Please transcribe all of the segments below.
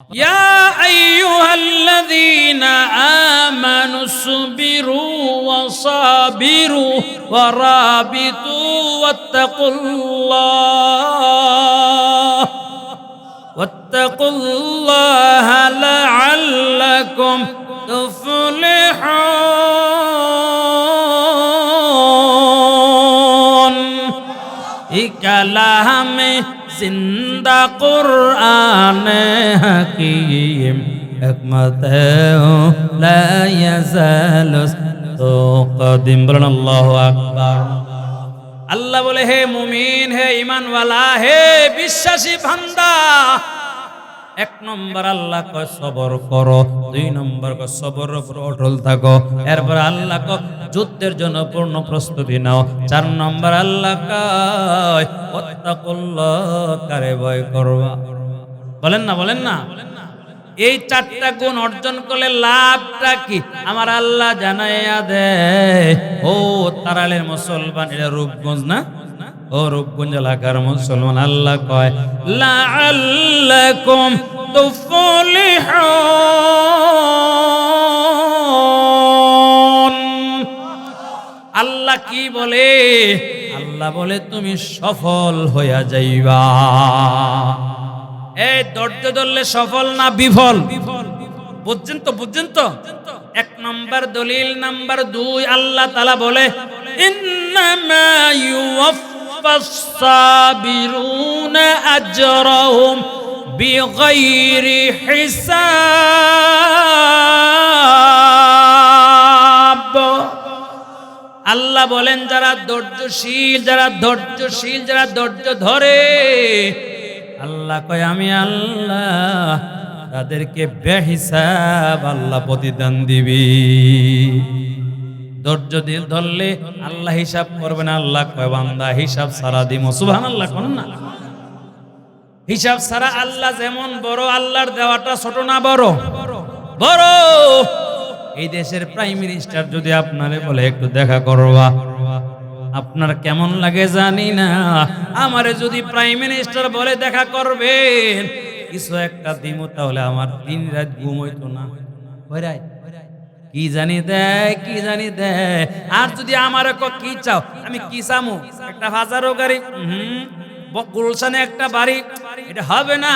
يا أيها الذين آمنوا اصبروا وصابروا ورابطوا واتقوا الله لعلكم تفلحون كلام जिंदा कुरान हकीम हिकमत ला यज़ाल तो कदीम बोलन अल्लाहु अकबर। अल्लाह बोले हे मुमीन हे ईमान वाला हे বিশ্বাসী বান্দা, এক নম্বর আল্লাহ কয় সবর করো, দুই নম্বর কয় সবরের উপর অটল থাকো, এরপর আল্লাহ কয় যুদ্ধের জন্য পূর্ণ প্রস্তুতি নাও, চার নম্বর আল্লাহ কয় ওয়াত্তাকুল্লাহ কারে ভয় করবা। বলেন না এই চারটা গুণ অর্জন করলে লাভটা কি আমার আল্লাহ জানাইয়া দেয়। ও তারালের মুসলমান, এটা রূপগঞ্জ না, ও রূপগঞ্জ এলাকার মুসলমান, আল্লাহ কয় লাআল্লাকুম তুফলিহুন। আল্লাহ কি বলে? আল্লাহ বলে তুমি সফল হইয়া যাইবা। এই ধৈর্য ধরলে সফল না বিফল? বুঝছেন তো? এক নম্বর দলিল। নাম্বার দুই, আল্লাহ তাআলা বলে ইন্নামা ইউওয়াফাস সাবিরুনা আজরাহুম বিগাইরি হিসাব। আল্লাহ বলেন যারা ধৈর্যশীল, যারা ধৈর্য ধরে, আল্লাহ কয় আমি আল্লাহ তাদেরকে বেহিসাব আল্লাহ প্রতিদান দিবি। ধৈর্য ধরলে আল্লাহ হিসাব করবে না। আল্লাহ কয় বান্দা হিসাব সারা দিমু। সুবহানাল্লাহ কোন না? হিসাব সারা আল্লাহ যেমন বড়, আল্লাহর দেওয়াটা ছোট না বড়? বড়। এই দেশের প্রাইম মিনিস্টার যদি আপনারে বলে একটু দেখা করবা, আপনার কেমন লাগে জানি না। আমারে যদি প্রাইম মিনিস্টার বলে দেখা করবেন, কিছু একটা দিমু, তাহলে আমার দিন রাত ঘুম হইতো না। কি জানি দেয়। আর যদি আমার কি চাও, আমি কি চামু? একটা হাজারো গাড়ি, গুলশানে একটা বাড়ি, এটা হবে না।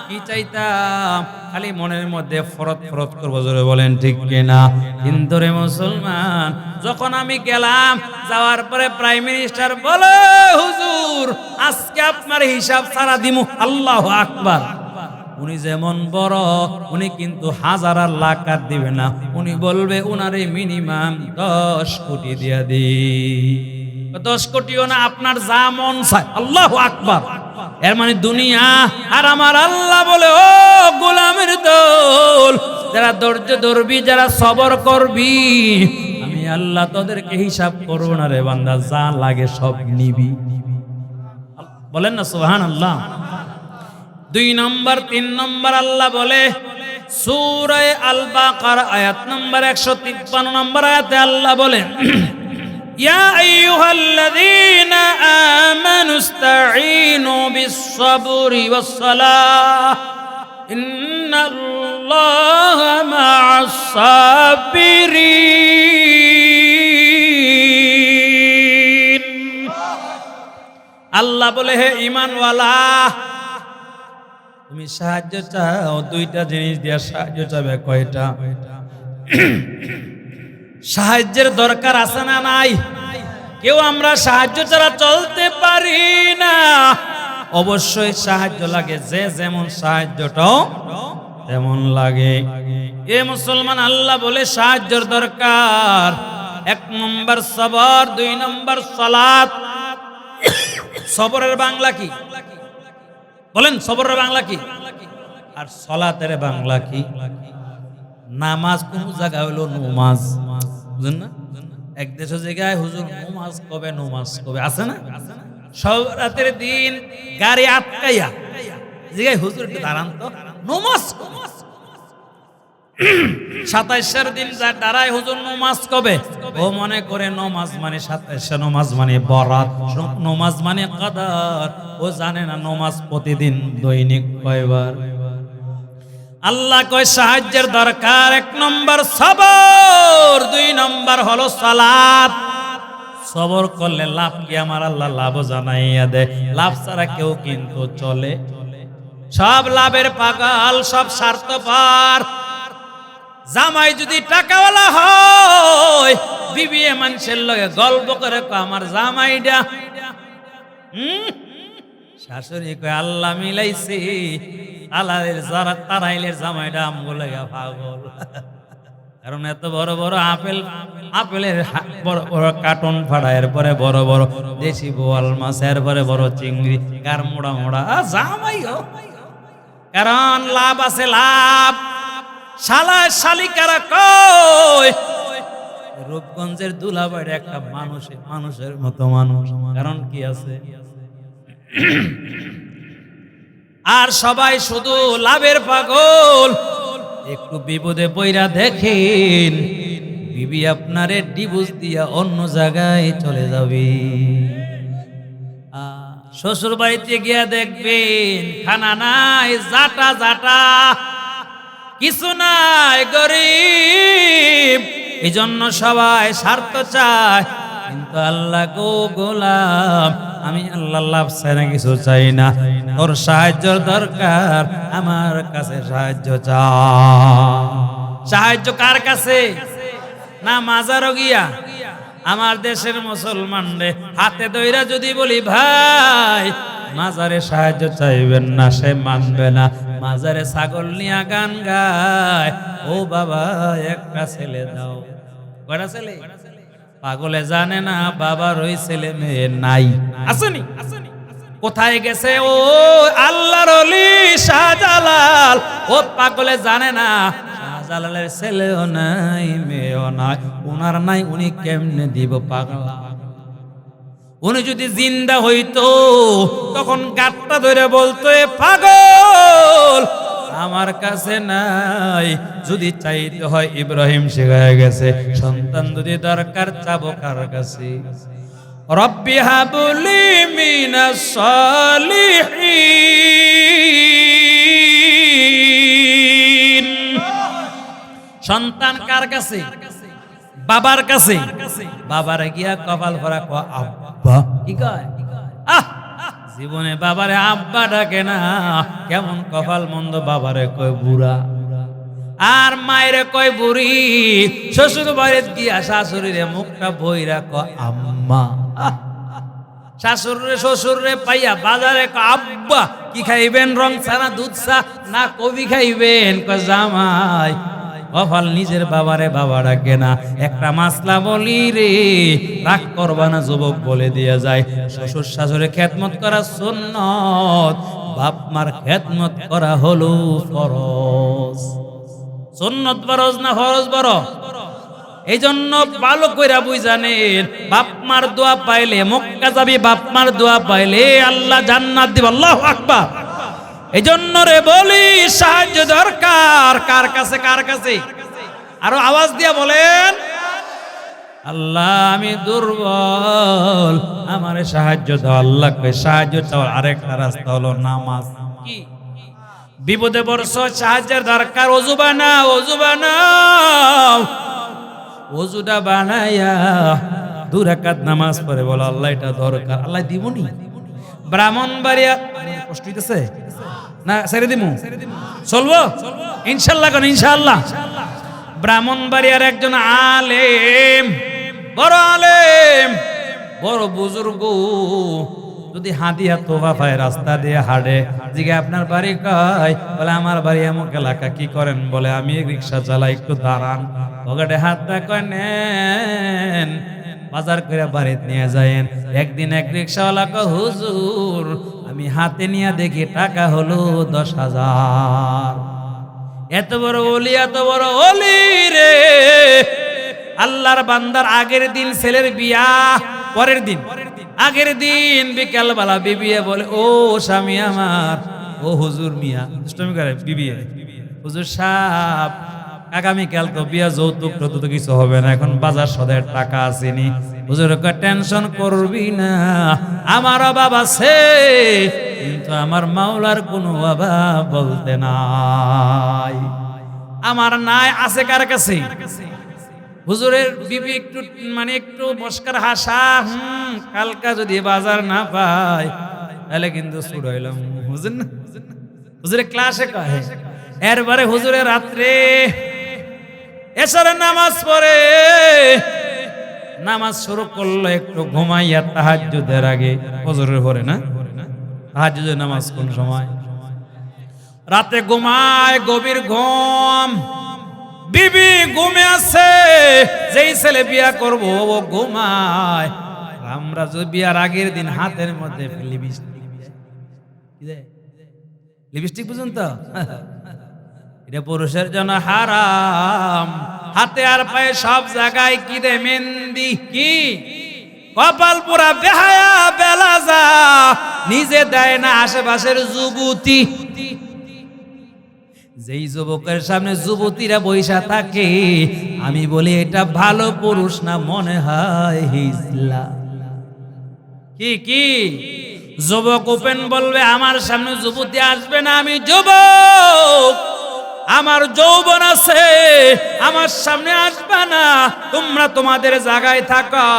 কি চাইতাম? খালি মনের মধ্যে ফরত করবো, জোরে বলেন ঠিক কিনা? কিন্তু রে মুসলমান, যখন আমি গেলাম, যাওয়ার পরে প্রাইম মিনিস্টার বলে হুজুর আজকে আপনার হিসাব সারা দিমু। আল্লাহু আকবার। উনি যেমন বড়, উনি কিন্তু হাজার আর লাখ আর দিবে না। উনি বলবে উনারে মিনিমাম 10 কোটি দিয়া দি। 10 কোটিও না, আপনার যা মন চায়। আল্লাহু আকবার। এর মানে দুনিয়া। আর আমার আল্লাহ বলে ও গোলামের দল, যারা ধৈর্য ধরবি, যারা সবর করবি, আমি আল্লাহ তোদেরকে হিসাব করব না রে বান্দা, যা লাগে সব নিবি। বলেন না সুবহানাল্লাহ। 2 নম্বর 3 নম্বর আল্লাহ বলে সূরা আল বাকারা আয়াত নম্বর 153 নম্বর আয়াতে আল্লাহ বলেন ইয়া আইয়ুহাল্লাযীনা আমানু ইসতাঈনু বিস-সাবরি ওয়াস-সালাহ ইন্নাল্লাহা মা'আস-সাবিরিন। আল্লাহ বলে হে ঈমানওয়ালা, তুমি সাহায্য চাও, দুইটা জিনিস দিয়া সাহায্য চাবে। কয়টা? সাহায্যের দরকার আছে না নাই? কেউ আমরা সাহায্য ছাড়া চলতে পারি না। অবশ্যই সাহায্য লাগে, যে যেমন সাহায্যটাও তেমন লাগে। এ মুসলমান, আল্লাহ বলে সাহায্যের দরকার। 1 নম্বর সবর, 2 নম্বর সালাত। সবরের বাংলা কি বলেন? সবরের বাংলা কি? আর সালাতের বাংলা কি? নামাজ কোন জায়গায় হলো নমাজ, বুঝেন না? এক দেশে জায়গায় হুজুর নমাজ কবে আছে না? সব রাতের দিন গাড়ি আটকাইয়া জায়গায় হুজুর একটু দাঁড়ান তো, নমাজ 27 দিন যা দাঁড়ায় হুজুর নমাজ কবে? ও মনে করে নমাজ মানে 27 নমাজ মানে বরাত, নমাজ মানে কাদার। ও জানে না নমাজ প্রতিদিন দৈনিক কয়বার। আল্লাহ কয় সাহায্যের দরকার, 1 নম্বর সবর, 2 নম্বর হলো সালাত। সবর করলে লাভ কি? আমার আল্লাহ লাভ জানাইয়া দেয়। লাভ ছাড়া কেউ কিন্তু চলে, সব লাভের পাগল, সব স্বার্থপর। জামাই যদি টাকাওয়ালা হয়, বিবি মানুষের লগে গল্প করে আমার জামাইডা, শাশুড়ি কয় আল্লাহ মিলাইছি, আল্লাহের যারা তারাইলের জামাইডা আমগো লাগা পাগল। কারণ এত বড় বড় আপেলের বড় বড় কার্টন ফাড়া, এরপরে বড় বড় দেশি বোয়াল মাছ, এরপরে বড় চিংড়ি, কার মোড়া মোড়া জামাই। কারণ লাভ আছে, লাভ। শালা শালিকারা কয় রূপগঞ্জের দুলাবাড়ি একটা মানুষের মতো মানুষ। কারণ কি আছে? আর সবাই শুধু লাভের পাগল। একটু বিপদে পইরা দেখেন, বিবি আপনারে ডিভোর্স দিয়া অন্য জায়গায় চলে যাবে। শ্বশুর বাড়িতে গিয়া দেখবেন খানা নাই, জাটা জাটা, কিছু নাই, গরিব। এই জন্য সবাই স্বার্থ চায়, কিন্তু আল্লাহ গো গোলাম, আমি আল্লাহ লাভ চাই না, কিছু চাই না। তোর সাহায্যের দরকার, আমার কাছে সাহায্য চা। সাহায্য কার কাছে? না মাজারও গিয়া। আমার দেশের মুসলমান রে হাতে ধইরা যদি বলি ভাই মাজারে সাহায্য চাইবেন না, সে মানবে না। মাজারে ছাগল নিয়া গান গায়, ও বাবা একটা ছেলে দাও। কয়টা ছেলে? পাগলে জানে না বাবার ওই ছেলে মেয়ে নাই। আসেনি? কোথায় গেছে ও আল্লাহর ওলি শাহজালাল? ও পাগলে জানে না শাহজালালের ছেলেও নাই, মেয়েও নাই। উনার নাই, উনি কেমনে দিব? পাগলা। উনি যদি জিন্দা হইতো তখন গাটটা ধরে বলতো, এ পাগল আমার কাছে নাই। যদি চাইতে হয় ইব্রাহিম শিখায় গেছে, সন্তান যদি দরকার চাবো কার কাছে? রব্বি হাবলি মিনাস সালিহিন। সন্তান কার কাছে? বাবার কাছে। বাবারে গিয়া কপাল ভরা কয় আব্বা। কি কয়? জীবনে বাবারে আব্বা ডাকে না, কেমন কপাল মন্দ। বাবারে কয় বুড়া, আর মায়েরে কয় বুড়ি। শ্বশুর বাড়িতে গিয়া শাশুড়িরে মুখটা বইরা কয় আম্মা। শাশুড়ে শ্বশুরে পাইয়া বাজারে কয় আব্বা। কি খাইবেন? রং চা না দুধ চা না কবি খাইবেন? কয় জামাই। কপাল নিজের বাবারে বাবা ডাকে না। একটা মাসলা বলি রে, রাগ করবা না যুবক, বলে দিয়ে যায় শ্বশুর শাশুড়ি খেদমত করা সুন্নত, বাপ মার খেদমত করা হলো ফরজ। সুন্নত ফরজ না ফরজ বড়? এই জন্য ভালো কইরা বুঝানেন, বাপ মার দোয়া পাইলে মক্কা যাবি, বাপ মার দোয়া পাইলে আল্লাহ জান্নাত দিবে। আল্লাহু আকবার। এই জন্য রে বলি সাহায্য দরকার। কার কাছে? কার কাছে? আরো আওয়াজ দিয়া বলেন, আল্লাহ আমি দুর্বল, আমারে সাহায্য দাও। আল্লাহ কই সাহায্য চাও আরেকটা রাস্তা হলো নামাজ। কি? বিপদে পড়ছো, সাহায্যের দরকার, ওযু বানাও, ওযু বানাও। ওযুটা বানাইয়া 2 রাকাত নামাজ পড়ে বলো আল্লাহ এটা দরকার, আল্লাহ দিবনি। ব্রাহ্মণবাড়িয়া কষ্ট হইতেছে না? ছেড়ে দিমু? চলবো ইনশাআল্লাহ। কোন ইনশাআল্লাহ? ব্রাহ্মণবাড়িয়ার একজন আলেম, বড় আলেম, বড় বুজুর্গ, যদি হাদিয়া তোফা পায় রাস্তা দিয়ে হাঁটে, জিজ্ঞাসা আপনার বাড়ি কয়? বলে আমার বাড়ি এমক এলাকা। কি করেন? বলে আমি রিক্সা চালাই, একটু দাঁড়ান। পকেটে হাতটা কয় নেন, বাজার করে বাড়িতে নিয়ে যায়েন। একদিন এক রিক্সাওয়ালা কয় হুজুর আমি হাতে নিয়ে দেখি টাকা হলো 10,000। এত বড় ওলি, এত বড় ওলি রে। আল্লাহর বান্দার আগের দিন ছেলের বিয়া, পরের দিন আগের দিন বিকাল বেলা বিবিয়ে বলে, ও স্বামী আমার, ও হুজুর মিয়া দুষ্টমি করে বিবিয়ে, হুজুর সাহেব আগামীকাল তো বিয়া, যৌতুক তো কিছু হবে না, এখন বাজার সদের টাকা আসেনি। হুজুর কয় টেনশন করবি না, আমার অভাব আছে কিন্তু আমার মাওলার কোনো অভাব বলতে নাই। আমার নাই, আছে কার কাছে? হুজুরের বিবি একটু একটু মস্কার হাসা, কালকা যদি বাজার না পায় তাহলে কিন্তু ছুড়াইলাম। হুজুর না, হুজুরে ক্লাসে কয়, এরবারে হুজুরে রাত্রে এশারের নামাজ পড়ে, নামাজ শুরু করলো, একটু ঘুমাইয়া তাহাজ্জুদের আগে, ফজরের পরে না, তাহাজ্জুদের নামাজ কোন সময়? রাতে ঘুমায়, গভীর ঘুম, বিবি ঘুমে আছে, যেই ছেলে বিয়া করবো ও ঘুমায়। আমরা যদি বিয়ার আগের দিন হাতের মধ্যে লিপস্টিক বুঝুন তো, এটা পুরুষের জন্য হারাম। হাতে আর পায়ে সব জায়গায় কি দে? মেহেন্দি। কি কপাল পুরা বেহায়া বেলাজা, নিজে দেয় না, আশেপাশের যুবতী। যেই যুবকের সামনে যুবতীরা বৈশা থাকে, আমি বলি এটা ভালো পুরুষ না, মনে হয় হিজলা। কি কি যুবক ওপেন বলবে, আমার সামনে যুবতী আসবে না, আমি যুবক, আমার যৌবন আছে, আমার সামনে আসবে না, তোমরা তোমাদের জায়গায় থাকো,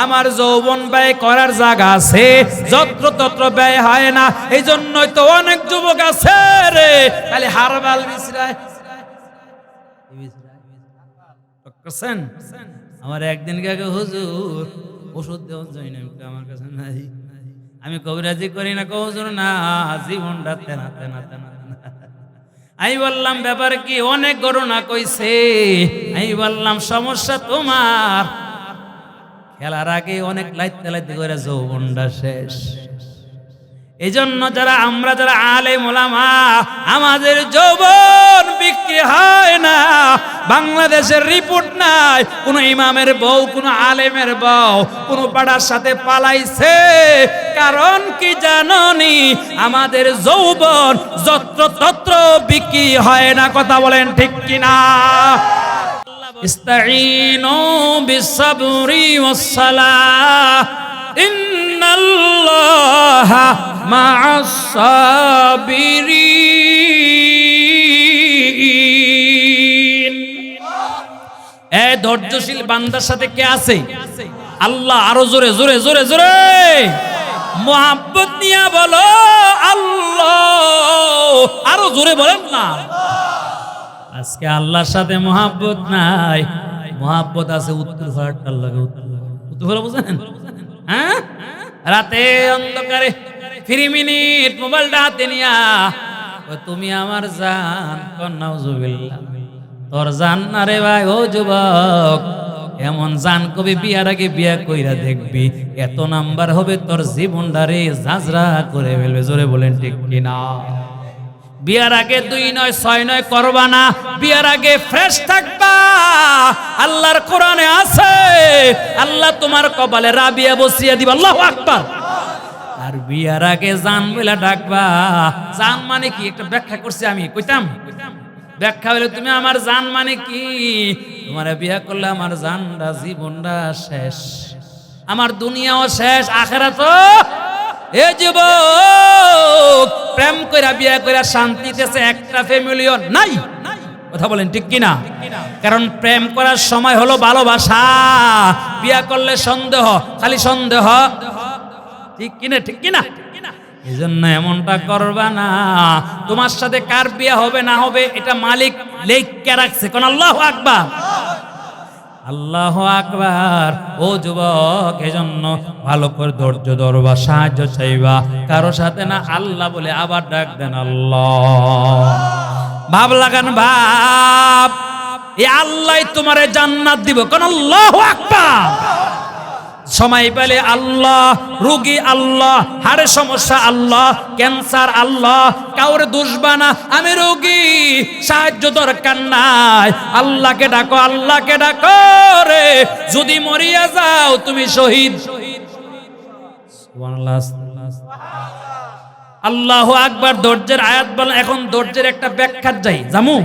আমার যৌবন ব্যয় করার জায়গা আছে, যত্র তত্র ব্যয় হয় না। এই জন্যই তো অনেক যুবক আছে রে খালি হারবাল বিছরায়। আমার একদিন আগে হুজুর ওষুধ দেওয়া যায় না, আমার কাছে নাই, আমি কবিরাজি করি না, হুজুর না, জীবনটা তেনা তেনা তেনা। আমি বললাম ব্যাপার কি? অনেক গণনা কইছে। আমি বললাম সমস্যা তোমার, খেলার আগে অনেক লাইতে লাইতে করে যৌবনটা শেষ। এই জন্য আমরা যারা আলেম ওলামা, আমাদের যৌবন বিক্রি হয় না। বাংলাদেশের রিপোর্ট নাই কোন ইমামের বউ, কোন আলেমের বউ কোন পাড়ার সাথে পালাইছে। কারণ কি জাননি? আমাদের যৌবন যত্র তত্র বিক্রি হয় না। কথা বলেন ঠিক কিনা? ইস্তাঈনু বিসসাবরি ওয়াসসালাহ, ইন্নাল্লাহা মা'আস সাবিরিন। এই ধৈর্যশীল বান্দার সাথে কে আছে? আল্লাহ। আরো জোরে জোরে জোরে জোরে মুহাব্বত নিয়ে বলো আল্লাহ। আরো জোরে বলেন না। আজকে আল্লাহর সাথে মুহাব্বত নাই, মুহাব্বত আছে উত্তর ভাড়াটার লাগে। উত্তর ভাড়া বুঝেন? হ্যাঁ, রাতে অন্ধকারে ফ্রি মিনিট মোবাইলটা হাতে নিয়া, তুমি আমার জান, নাউজুবিল্লাহ, তোর জান না রে ভাই। ও যুবক, এমন জান কবি বিয়ার আগে বিয়া কইরা দেখবি, এত নাম্বার হবে তোর জীবনটারে জাজরা করে ফেলবে। জোরে বলেন ঠিক কিনা? বিয়ার আগে 2 নয় 6 নয় করবা না, বিয়ার আগে ফ্রেশ থাকবা। আল্লাহর কোরআনে আছে, আল্লাহ তোমার কপালে রাবিয়া বসিয়ে দিবা। আল্লাহু আকবার। আর বিয়ার আগে জান বলে ডাকবা। জান মানে কি? একটা ব্যাখ্যা করছি আমি, কইতাম ব্যাখ্যা হলো, তুমি আমার জান মানে কি? তোমারে বিয়া করলে আমার জানটা, জীবনটা শেষ, আমার দুনিয়াও শেষ, আখিরাতও। এ যুবক, প্রেম কইরা বিয়া কইরা শান্তিতেছে একটা ফ্যামিলিও নাই। কথা বলেন ঠিক কিনা? কারণ প্রেম করার সময় হলো ভালোবাসা, বিয়া করলে সন্দেহ, খালি সন্দেহ। ঠিক কিনা? ঠিক কিনা? এই জন্য এমনটা করবা না। তোমার সাথে কার বিয়া হবে না হবে এটা মালিক লেখকে রাখছে। কোন আল্লাহু আকবার, আল্লাহু আকবার। ও যুবক, এজন্য ভালো করে ধৈর্য ধরবা, সাহায্য চাইবা, কারো সাথে না, আল্লাহ বলে আবার ডাক দেন আল্লাহ। ভাব লাগান, ভাব, এই আল্লাহ তোমারে জান্নাত দিব। কোন আল্লাহু আকবার। সময় পেলে আল্লাহ, রোগী আল্লাহ, হাড়ের সমস্যা আল্লাহ, ক্যান্সার আল্লাহ, কাউরে দোষবা না, আমি রোগী, সাহায্য দরকার নাই, আল্লাহকে ডাকো, আল্লাহকে ডাকো রে। যদি মরিয়া যাও তুমি শহীদ। আল্লাহু আকবার। ধৈর্যের আয়াত বলেন। এখন ধৈর্যের একটা ব্যাখ্যা যাই, জামু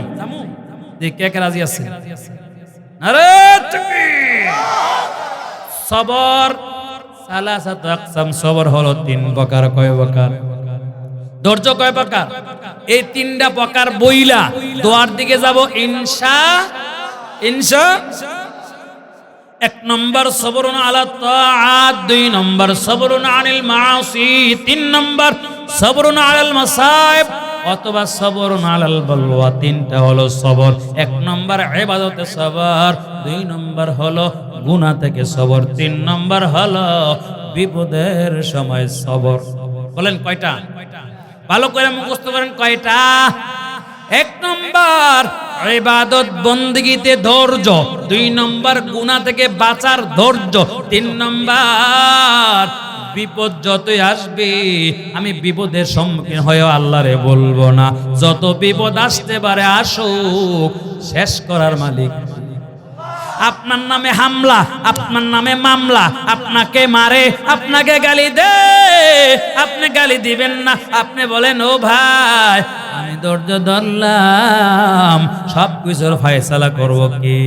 কে কে রাজি আছে? আরে সবর সালাসাতু আকসাম, সবর হলো 3 প্রকার। কয় প্রকার? ধৈর্য কয় প্রকার? এই তিনটা প্রকার বইলা দোয়ার দিকে যাব ইনশা। 1 নম্বর সবরুন আলা তাআত, 2 নম্বর সবরুন আনিল মাআসি, 3 নম্বর সবরুন আলাল মাসায়েব অথবা সবরুন আলাল বালওয়া। তিনটা হলো সবর। 1 নম্বর ইবাদতে সবর, 2 নম্বর হলো গুনাহ থেকে সবর, 3 নম্বর হলো বিপদের সময় সবর। বলেন কয়টা? ভালো করে মুখস্থ করেন কয়টা? 1 নম্বর ইবাদত বন্দেগীতে ধৈর্য, 2 নম্বর গুনাহ থেকে বাঁচার ধৈর্য, 3 নম্বর বিপদ যতই আসবে আমি বিপদের সম্মুখীন হয়ে আল্লাহরে বলবো না, যত বিপদ আসতে পারে আসুক, শেষ করার মালিক। আপনার নামে হামলা, আপনার নামে মামলা, আপনাকে মারে, আপনাকে গালি দে, আপনি গালি দিবেন না, আপনি বলেন ও ভাই আমি ধৈর্য ধরলাম, সব কিছুর ফয়সালা করব কি?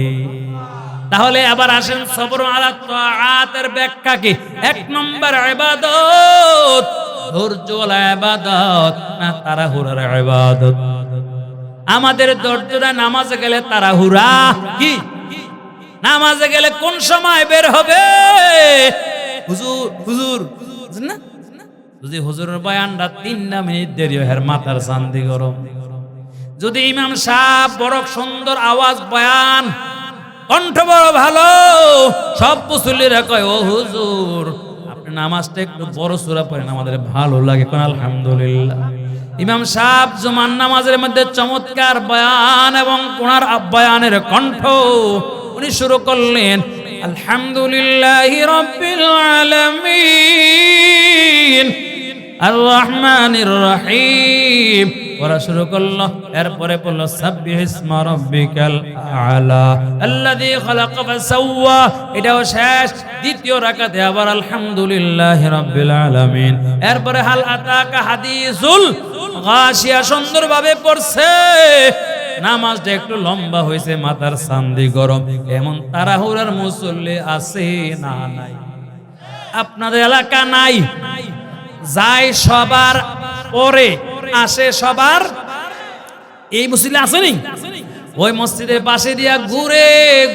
তাহলে আবার আসেন সবর আলা তাআতের ব্যাখ্যা কি? 1 নম্বর ইবাদত ধৈর্যওয়ালা ইবাদত না তাড়াহুড়ার ইবাদত? আমাদের ধৈর্যটা নামাজে গেলে তাড়াহুড়া কি? নামাজে গেলে কোন সময় বের হবে? হুজুর না, যদি হুজুরের বয়ানটা 3 মিনিট দেরি হয় মাথার চান্দি গরম। যদি ইমাম সাহেব বড় সুন্দর আওয়াজ, বয়ান, কণ্ঠ বড় ভালো, সব মুসল্লিরা কয় ও হুজুর আপনি নামাজটা একটু বড় সূরা পড়েন, আমাদের ভালো লাগে, কোন আলহামদুলিল্লাহ। ইমাম সাহেব জুমার নামাজের মধ্যে চমৎকার বয়ান এবং কোনার বয়ানের কণ্ঠ, উনি শুরু করলেন আলহামদুলিল্লাহি রাব্বিল আলামিন আর রহমানির রহিম, ওরা শুরু করলো। এরপরে বলল সাব্বিহিসমা রাব্বিকাল আলা আল্লাযী খালাকা ফাসাওয়া, এটাও শেষ। দ্বিতীয় রাকাতে আবার আলহামদুলিল্লাহি রাব্বিল আলামিন। এরপরে হাল আতাকা হাদিসুল গাশিয়া সুন্দরভাবে পড়ছে। নামাজটা একটু লম্বা হয়েছে, মাথার চান্দি গরম। এমন তাড়াহুড়ার মুসল্লি আছে না নাই? আপনাদের এলাকা নাই? যায় সবার পরে, আসে সবার, এই মুসল্লি আসেনি? ওই মসজিদের পাশে দিয়া ঘুরে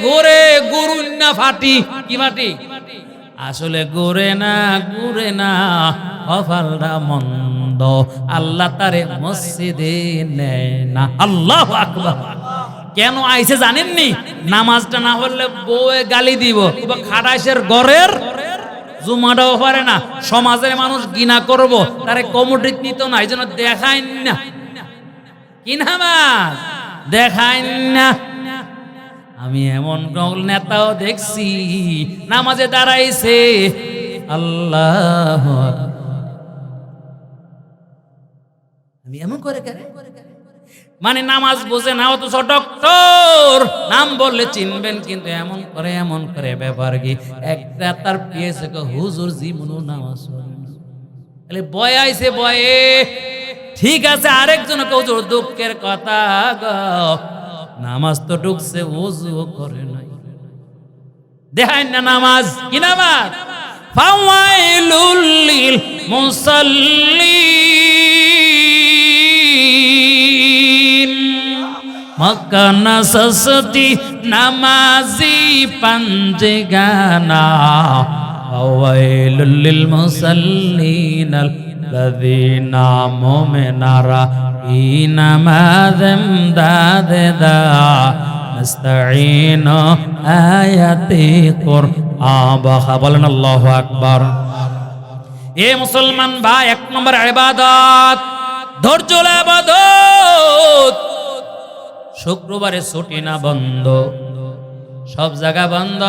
ঘুরে গুরুন্না ফাটি। কি ফাটি? আসলে ঘুরে না কপালটা মন্দ, আল্লাহ তারে মসজিদে নেয় না। আল্লাহু আকবার। কেন আইছে জানেননি? নামাজটা না হলে বউয়ে গালি দিব, খাটাইশের ঘরের জুমাটাও পারে না, সমাজের মানুষ ঘৃণা করব, তারে কমিটি নিত না, এই জন্য দেখাই না। কি নামাজ দেখাই না। আমি এমন নেতাও দেখছি নামাজে দাঁড়াইছে আল্লাহ, আমি এমন করে মানে নামাজ বোঝে না, অথচ ডক্টর নাম বললে চিনবেন, কিন্তু এমন করে ব্যাপার কি? একটা তার পিয়েছে হুজুর জীবনও নামাজ বয়ে আইছে, বয়ে ঠিক আছে। আরেকজন হুজুর দুঃখের কথা গো, নামাজ তো ঢুকছে ওযু করে নাই, দেখায় না নামাজ। কি নামাজ? ফাওয়াইলুল লিল মুসাল্লিন, মক্কানা সসতি নামাজি পাঞ্জগানা, ফাওয়াইলুল লিল মুসাল্লিন আল্লাযীনা মুমিনারা ইনামাযম দাদা নাস্তাঈনু আয়াতি কুরআন। বলেন আল্লাহু আকবার। এ মুসলমান ভাই, 1 নম্বর ইবাদত ধৈর্যের ইবাদত। শুক্রবারে ছুটি না, বন্ধ, সব জায়গা বন্ধ।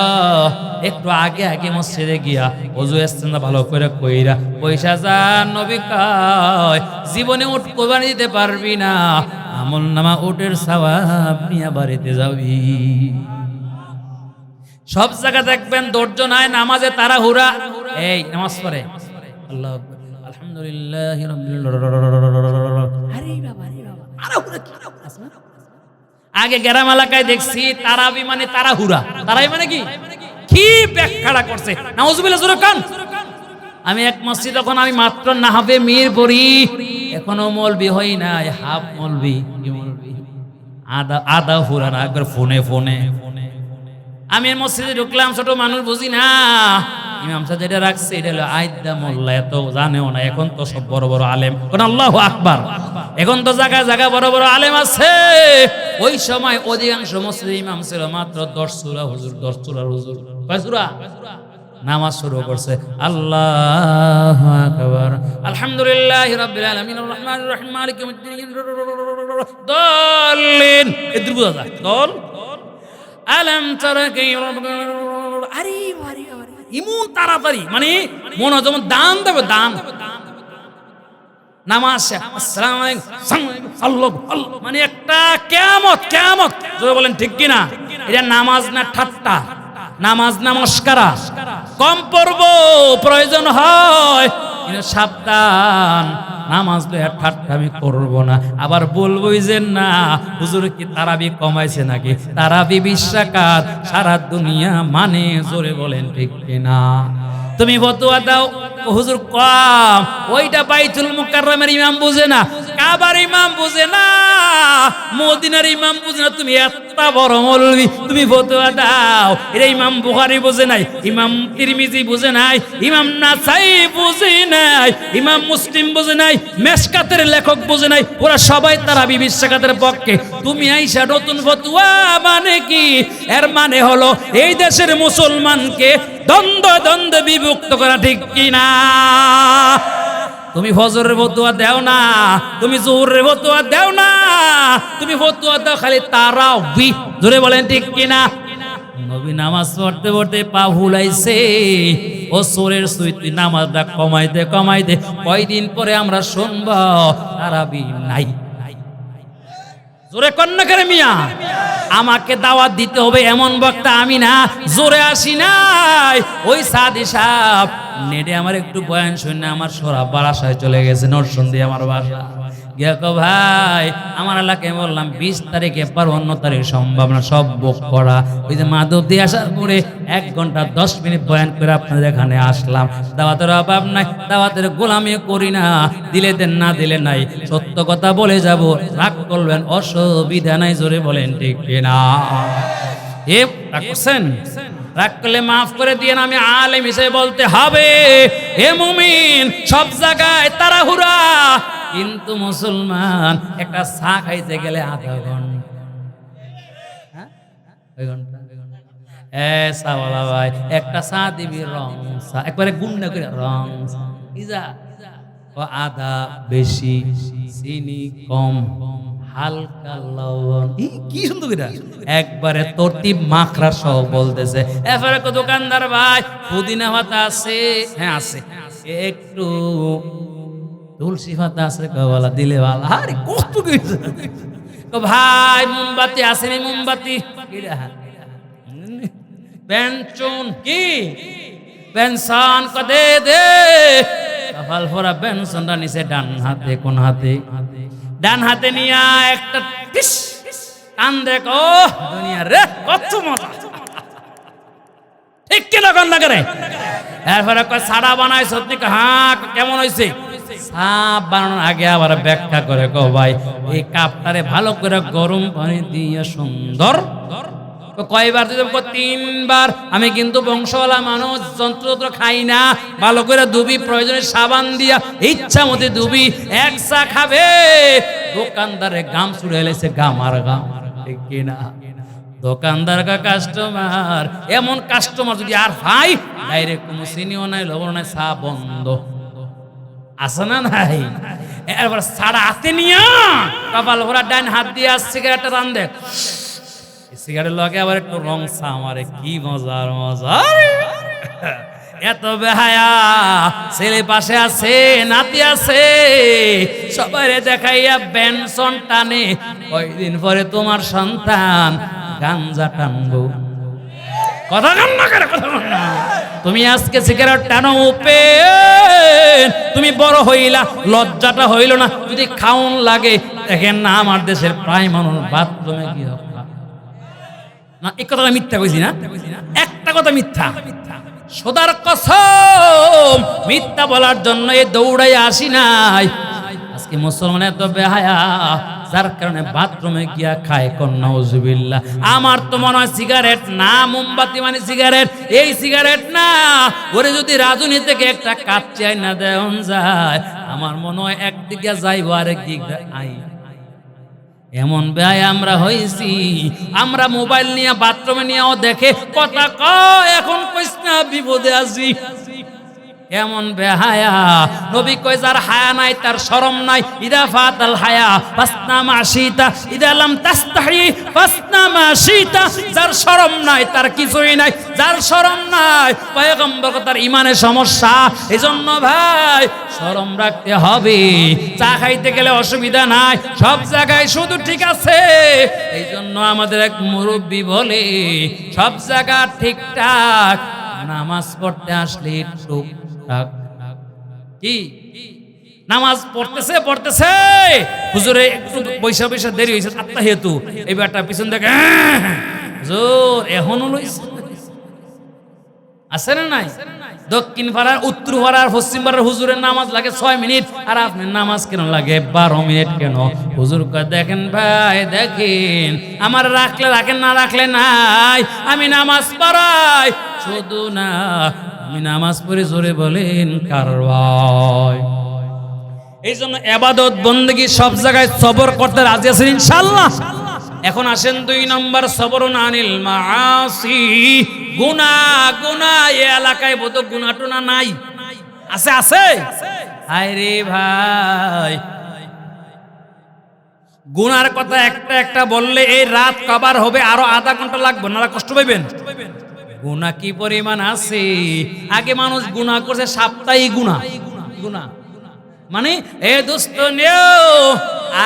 একটু আগে আগে মসজিদে গিয়া ওযু ইস্তেঞ্জা ভালো করে কইরা পয়সা যা। নবী কয় জীবনে উট কোরবানি দিতে পারবি না, আমল নামা উটের সওয়াব নিয়ে বাড়িতে যাবি। সব জায়গা দেখবেন ধৈর্য নাই, নামাজে তাড়াহুড়া। এই নামাজ পড়ে আল্লাহু আকবার, আলহামদুলিল্লাহি রাব্বিল আলামিন। আগে গ্রাম এলাকায় দেখছি তারাবি মানে তাড়াহুড়া, তারাই মানে কি ব্যাখ্যাটা করছে। নাউজুবিল্লাহ জোরে কান। আমি এক মসজিদ, তখন আমি মাত্র নাহাবে মির পড়ি, এখনো মৌলবি হই নাই, হাফ মৌলবি। কি মৌলবি? আদা ফুরানা একবার ফোনে ফোনে। আমি মসজিদে ঢুকলাম, ছোট মানুষ বুঝি না, ইমাম সাহেব যেটা রাখছে এটা হলো আইদা মোল্লা, এত জানেও না। এখন তো সব বড় বড় আলেম, আল্লাহু আকবার, এখন তো জায়গায় জায়গায় বড় বড় আলেম আছে। ওই সময় অধিকাংশ মসজিদে ইমাম ছিল মাত্র 10 সূরা হুজুর, 10 সূরা হুজুর। কয় সূরা? নামাজ শুরু করছে, আল্লাহু আকবার, আলহামদুলিল্লাহি রাব্বিল আলামিন, আর রহমানির রহিম, মালিকি ইয়াউমিদ্দিন, দাল্লিন। এদ্রু বুঝা যায় দল। আলাম তারা কাইফা, আরে আরে ইমন তাড়াতাড়ি, মানে মনে যেমন দান দেবে, দান। নামাজ আসসালামু আলাইকুম সাল্লাল্লাহু আলাইহি, মানে একটা কিয়ামত কিয়ামত। যদি বলেন ঠিক কি না? এটা নামাজ না ঠাট্টা, নামাজ না মস্কারা। কম পড়ব প্রয়োজন হয়, কিন্তু সাবধান, নামাজ লইয়া ঠাট্টা আমি করব না। আবার বলবোই যে না হুজুর কি তারাবি কমাইছে নাকি? তারাবি 20 রাকাত সারা দুনিয়া মানে, জোরে বলেন ঠিক কিনা? তুমি ফতোয়া দাও হুজুর কম, ওইটা বাইতুল মুকাররমের ইমাম বুঝে না, কাবার ইমাম বুঝে না, মদিনার ইমাম বুঝে না, তুমি এত বড় মৌলবি, তুমি ফতোয়া দাও। এটা ইমাম বুখারী বুঝে নাই, ইমাম তিরমিজি বুঝে নাই, ইমাম নাসাই বুঝে নাই, ইমাম মুসলিম বুঝে নাই, মেশকাতের লেখক বুঝে নাই। ওরা সবাই তারাবি 20 রাকাতের পক্ষে। তুমি আইসা নতুন ফতোয়া মানে কি? এর মানে হলো এই দেশের মুসলমানকে দ্বন্দ্ব দ্বন্দ্বে বিভক্ত করা, ঠিক কিনা? তুমি ফজরের ফতোয়া দাও না, তুমি জোহরের ফতোয়া দাও না, তুমি ফতোয়া দাও খালি তারাবি, জোরে বলেন ঠিক কিনা? নবী নামাজ পড়তে পড়তে পা ভুলাইছে, ও সোরের সুইতি নামাজটা কমাইতে কমাইতে কয়দিন পরে আমরা শুনব তারাবি নাই। জোরে কন্যা করে মিয়া, আমাকে দাওয়াত দিতে হবে এমন বক্তা আমি না, জোরে আসি নাই। ওই সাদি সাহেব নেটে আমার একটু বয়ান শুনে আমার সরা বারাসায় চলে গেছে, নরসিংদী আমার বাসা। গিয়া কো ভাই আমার এলাকায় বললাম 20 তারিখে পার, অন্য তারিখ সম্ভাবনা সব বুক করা। ওই যে মাধব দিয়ে আসার পরে 1 ঘন্টা 10 মিনিট বয়ান করে আপনাদের এখানে আসলাম। দাওয়াতের অভাব নাই, দাওয়াতের গোলামি করি না, দিলে দেন না দিলে নাই, সত্য কথা বলে যাব, রাগ করবেন অসুবিধা নাই, জোরে বলেন ঠিক কিনা? এ রাগ করছেন? রাগ করলে মাফ করে দিয়ে আমি আলেম হিসেবে বলতে হবে, এ মুমিন সব জায়গায় তাড়াহুড়া, কিন্তু মুসলমান একটা চা খাইতে গেলে আধা ঘন্টা, হ্যাঁ ওই ঘন্টা, চাওয়ালা ভাই একটা চা দিবি রং চা, একবারে গুন্ডা করে রং চা, আদা বেশি, চিনি কম, হালকা লবণ, কি সুন্দর এটা একবারে তরতিব মাখরা সহ বলতেছে। এরপরে দোকানদার ভাই পুদিনা পাতা আছে? হ্যাঁ আছে। একটু তুলসী পাতা আছে? কলা দিলে ভালো। আরে কত কিছু। ভাই মোমবাতি আসেনি? মোমবাতি পেনশন কি পেনশন দে দে, কপাল ফোরা পেনশনটা নিচে ডান হাতে, কোন হাতে? ডান হাতে নিয়ে একটা টিস টান দেখো, দুনিয়া রে কত মজা, ঠিক কিনা কন্যা করে? এরপরে সাড়া বানায় সত্যি, হ্যাঁ কেমন হয়েছে? সাপ বানানোর আগে আবার ব্যাখ্যা করে, কো ভাই এই কাপটারে ভালো করে গরম পানি দিয়ে সুন্দর, কয়বার দিতে? 3 বার। আমি কিন্তু বংশওয়ালা মানুষ, যন্ত্র খাই না, ভালো করে ধুবি, প্রয়োজনে সাবান দিয়া ইচ্ছা মতো ধুবি। এক চা খাবে, দোকানদারে গাম ছুড়ে এলেছে, গাম আর গাম, ঠিক কিনা? দোকানদার কা কাস্টমার, এমন কাস্টমার যদি আর ভাই ডাইরেক্ট কোনো চিনিও নাই, লবণ নাই, চা বন্ধ, আছে না নাই? এরপর সারা হাতে নিয়া কপাল ভরা ডান হাত দিয়ে সিগারেটটা টান দেখ, সিগারেট লগে আবার একটু রং চা মারে, কি মজার মজা। এত বেহায়া, ছেলে পাশে আছে, নাতি আছে, সবাই দেখাইয়া বেনসন টানে। কয়দিন পরে তোমার সন্তান গাঞ্জা টানবো, কথা কান্না করে, কথা কান্না। তুমি আজকে সিগারেট টানো ওপেন, তুমি বড় হইলা, লজ্জাটা হইল না? যদি খাউন লাগে, দেখেন না আমার দেশের প্রায় মানুষ বাথরুমে গিয়ে না, এই কথাটা মিথ্যা কইছি না? একটা কথা মিথ্যা, সদার কসম, মিথ্যা বলার জন্য এই দৌড়াই আসি নাই। আজকে মুসলমান এত বেহায়া, যার কারণে বাথরুমে গিয়া খায় নাউজুবিল্লাহ। আমার তো মনে হয় সিগারেট না, মোমবাতি মানে সিগারেট, এই সিগারেট না, ওরে যদি রাজনী থেকে একটা কাচ্চি আইনা দেওয়া যায়, আমার মনে হয় একদিকে যাইব আরেকদিকে আই। এমন ব্যয় আমরা হয়েছি, আমরা মোবাইল নিয়ে বাথরুমে নিয়েও দেখে কথা কয়, এখন কইস না বিপদে আছি। এমন বেহায়া, নবী কয় যার হায়া নাই তার শরম নাই, ইদা ফাতাল হায়া ফাসনা মাশিতা ইদা লাম তাস্তাহি ফাসনা মাশিতা। যার শরম নাই তার কিছুই নাই, যার শরম নাই পয়গম্বর তার ইমানের সমস্যা। এজন্য ভাই শরম রাখতে হবে, চা খাইতে গেলে অসুবিধা নাই, সব জায়গায় শুধু ঠিক আছে। এই জন্য আমাদের এক মুরব্বী বলে সব জায়গা ঠিকঠাক, নামাজ পড়তে আসলে টুকটাক কি নামাজ পড়তেছে হুজুরে একটু পয়সা দেরি হয়েছে আত্মাহিয়াতু, এই ব্যাটা পিছন থেকে হুজুর এখনো লইছে আছে না নাই? দক্ষিণ পাড়ার, উত্তর পাড়ার, পশ্চিম পাড়ার হুজুরের নামাজ লাগে 6 মিনিট, আর আপনার নামাজ কেন লাগে 12 মিনিট কেন? হুজুর কয় দেখেন ভাই দেখেন, আমার রাখলে রাখেন, না রাখলে নাই, আমি নামাজ পড়াই শুধু না, আমি নামাজ পড়ে জোরে বলেন কারওয়াই। এই জন্য ইবাদত বন্দেগী সব জায়গায় সবর করতে রাজি আছেন ইনশাআল্লাহ। এখন আসেন 2 নম্বর, সবরুন আনিল মাআসি। গুনাহ এই এলাকায় বোধ গুনাহ টুনা নাই, আছে হায় রে ভাই, গুনার কথা একটা বললে এই রাত কভার হবে, আরো আধা ঘন্টা লাগবে, না কষ্ট পাইবেন। গুনাহ কি পরিমাণ আছে, আগে মানুষ গুনাহ করছে সাপ্তাহিক গুনাহ মানে এ দোস্ত নেও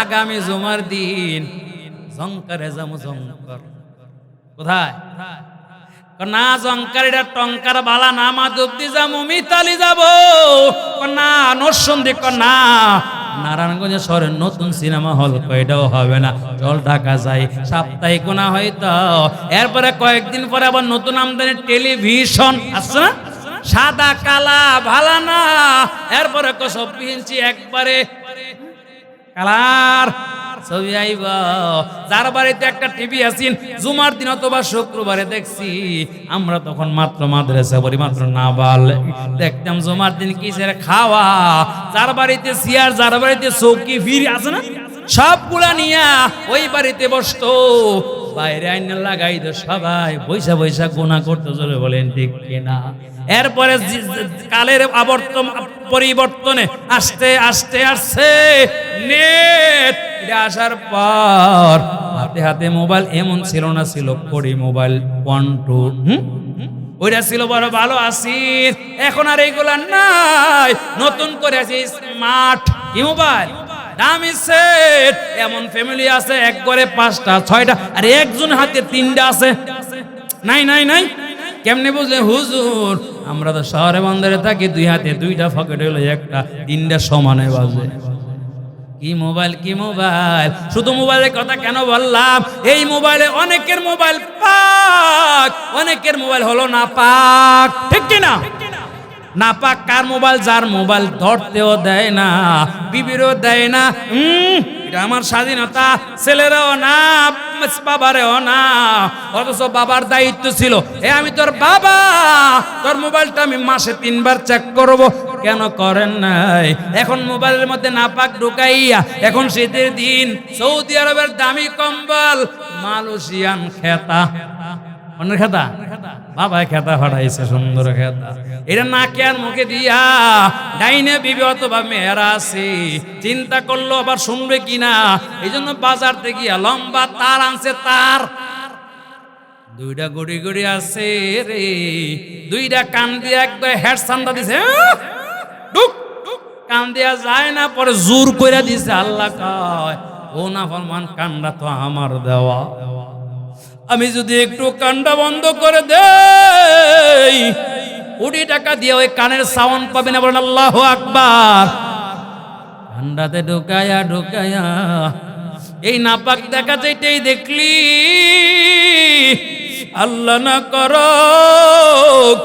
আগামী জুমার দিন জঙ্কারে যাবো, জঙ্কার কোথায় না, জঙ্কারিটা টঙ্কার বালা না, মাধবদি যাবো, মিতালি যাবো না, নরসন্দী না, নারায়ণগঞ্জে শহরের নতুন সিনেমা হল কয়টাও হবে না, চল ঢাকা যাই, সাপ্তাহিক গুণা হয়তো, এরপরে কয়েকদিন পরে আবার নতুন আমদানি টেলিভিশন আসছে না, সাদা কালা ভালা না, এরপরে 24 ইঞ্চি একবারে কালার ছবি আইব। যার বাড়িতে একটা টিভি আছেন জুমার দিন অথবা শুক্রবারে দেখছি, আমরা তখন মাত্র মাদ্রাসা পড়ি, মাত্র নাবাল, দেখতাম জুমার দিন কিসের খাওয়া, যার বাড়িতে চেয়ার, যার বাড়িতে চৌকি ফির আছে না, সবগুলা নিয়া ওই বাড়িতে বসতো, বাইরে আইনা লাগাই তো সবাই বৈশা গুনাহ করতে চলে, বলেন ঠিক কিনা? এরপরে কালের পরিবর্তনে আস্তে আসছে নেট আসার পর হাতে মোবাইল এমন ছিল না, ছিল কড়ি মোবাইল 1 2 ওইটা ছিল বড় ভালো আসির, এখন আর এইগুলা নাই, নতুন করে আছে স্মার্ট কি মোবাইল, দামি সেট, এমন ফ্যামিলি আছে এক ঘরে 5টা 6টা, আর একজন হাতে 3টা আছে। নাই কেমনে বুঝলে হুজুর? আমরা তো শহরে বন্দরে থাকি, 2 হাতে 2টা পকেটে হলো একটা, 3টা সমানে বাজে। কি মোবাইল, শুধু মোবাইলের কথা কেন বললাম? এই মোবাইলে অনেকের মোবাইল পাক, অনেকের মোবাইল হলো না পাক, ঠিক কিনা? না পাক কার মোবাইল? যার মোবাইল ধরতেও দেয় না, বিবিরও দেয় না, এটা আমার স্বাধীনতা, ছেলেরাও না, বাবারেও না, অথচ বাবার দায়িত্ব ছিল, আমি তোর বাবা, তোর মোবাইলটা আমি মাসে 3 বার চেক করব, কেন করেন নাই? এখন মোবাইলের মধ্যে নাপাক ঢুকাইয়া, এখন শীতের দিন সৌদি আরবের দামি কম্বল, মালয়েশিয়ান খেতা, অনেক খেতা, বাবা খেতা ফাটাইছে, সুন্দর খেতা, এটা নাকে আর মুখে দিয়া, ডাইনে বিবি অথবা মেয়েরা আছে, চিন্তা করলো আবার শুনবে কিনা, এই জন্য বাজার থেকে গিয়া লম্বা তার আনছে, তার 2টা গড়ি আছে রে, 2টা কান দিয়ে একবার হেড সান্দা দিছে, কান দিয়া যায় না, পরে জোর কইরা দিছে। আল্লাহ কয় ও না ফরমান, কান্ডা তো আমার দেওয়া, আমি যদি একটু কান্ডা বন্ধ করে দেই, 20 টাকা দিয়ে ওই কানের সাউন্ড পাবে না, বলেন আল্লাহু আকবার। কান্ডাতে ঢুকায়া এই নাপাক দেখা যেটাই দেখলি, আল্লাহ না করুক